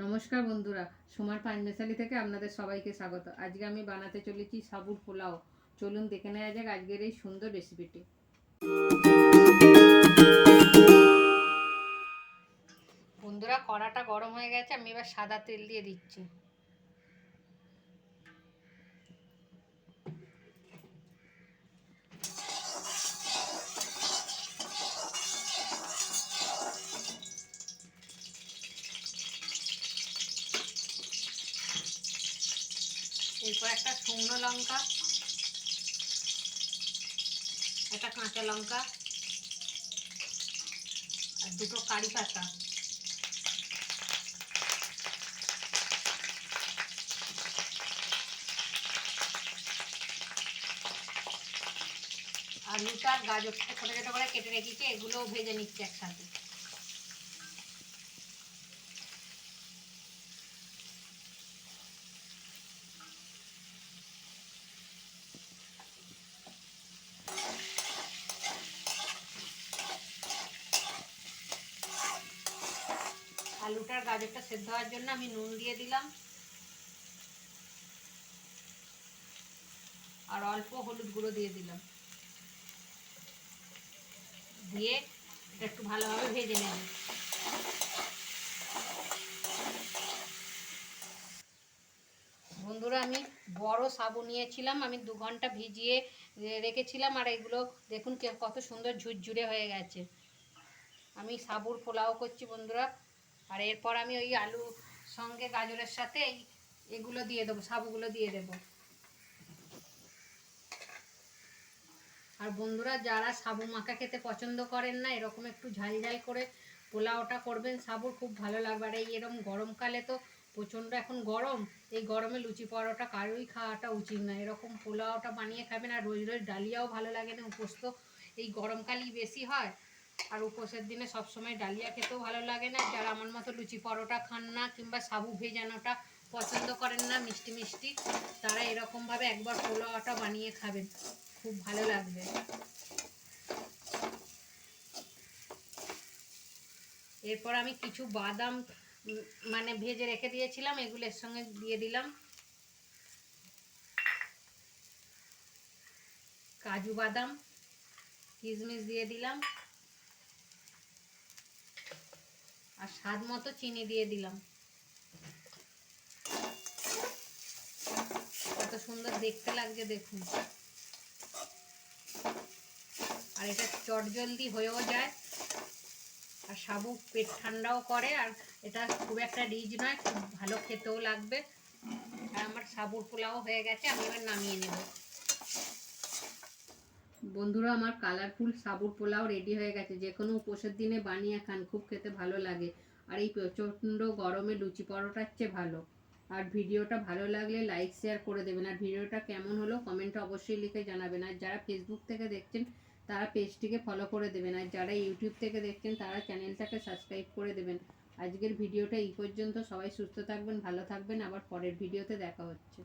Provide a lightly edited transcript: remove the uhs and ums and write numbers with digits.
নমস্কার বন্ধুরা, সোমার পাঁচমেশালি থেকে আপনাদের সবাইকে স্বাগত। আজকে আমি বানাতে চলেছি সাবুর পোলাও। চলুন দেখে নেওয়া যাক আজকের এই সুন্দর রেসিপিটি। বন্ধুরা, কড়াটা গরম হয়ে গেছে, আমি এবার সাদা তেল দিয়ে দিচ্ছি। এরপর একটা শুকনো লঙ্কা, একটা কাঁচা লঙ্কা আর দুটো কারি পাতা, আলুটা গাজরটা ছোটো ছোটো করে কেটে রেখেছি, এগুলোও ভেজে নিচ্ছি একসাথে। আলুটার গাজরটা সেদ্ধ হওয়ার জন্য আমি নুন দিয়ে দিলাম আর অল্প হলুদ গুঁড়ো দিয়ে দিলাম, দিয়ে এটা একটু ভালোভাবে ভেজে নেব। বন্ধুরা, আমি বড় সাবু নিয়েছিলাম, আমি 2 ঘন্টা ভিজিয়ে রেখেছিলাম, আর এগুলো দেখুন কত সুন্দর ঝুরঝুরে হয়ে গেছে। আমি সাবুর পোলাও করছি বন্ধুরা, আর এরপর আমি ওই আলু সঙ্গে গাজরের সাথে এগুলো দিয়ে দেবো, সাবুগুলো দিয়ে দেবো। আর বন্ধুরা, যারা সাবু মাখা খেতে পছন্দ করেন না, এরকম একটু ঝাল ঝাল করে পোলাওটা করবেন, সাবুর খুব ভালো লাগবে। আর এরকম গরমকালে তো প্রচণ্ড এখন গরম, এই গরমে লুচি পরোটা কারোই খাওয়াটা উচিত না। এরকম পোলাওটা বানিয়ে খাবেন। আর রোজ রোজ ডালিয়াও ভালো লাগে না, উপোস তো এই গরমকালেই বেশি হয়, আর উপোসের দিনে সবসময় ডালিয়া খেতেও ভালো লাগে না। যারা আমার মতো লুচি পরোটা খান না কিংবা সাবু ভেজানোটা পছন্দ করেন না মিষ্টি মিষ্টি, তারা এরকমভাবে একবার পোলাওটা বানিয়ে খাবেন, খুব ভালো লাগবে। এরপর আমি কিছু বাদাম মানে ভেজে রেখে দিয়েছিলাম, এগুলো এর সঙ্গে দিয়ে দিলাম। কাজু বাদাম কিশমিশ দিয়ে দিলাম, আর স্বাদ মতো চিনি দিয়ে দিলাম। কত সুন্দর দেখতে লাগছে দেখুন। আর এটা চটজলদি হয়েও যায়, আর সাবু পেট ঠান্ডাও করে, আর এটা খুব একটা রিচ নয়, খুব ভালো খেতেও লাগবে। আর আমার সাবুর পোলাও হয়ে গেছে, আমি এবার নামিয়ে নেব। বন্ধুরা, আমার কালারফুল সাবুর পোলাও রেডি হয়ে গেছে। যে কোনো উপোসের দিনে বানিয়ে খান, খুব খেতে ভালো লাগে। আর এই প্রচণ্ড গরমে লুচি পরোটার চেয়ে ভালো। আর ভিডিওটা ভালো লাগলে লাইক শেয়ার করে দেবেন। আর ভিডিওটা কেমন হলো কমেন্টে অবশ্যই লিখে জানাবেন। আর যারা ফেসবুক থেকে দেখছেন তারা পেজটিকে ফলো করে দেবেন। আর যারা ইউটিউব থেকে দেখছেন তারা চ্যানেলটাকে সাবস্ক্রাইব করে দেবেন। আজকের ভিডিওটা এই পর্যন্ত। সবাই সুস্থ থাকবেন, ভালো থাকবেন, আবার পরের ভিডিওতে দেখা হচ্ছে।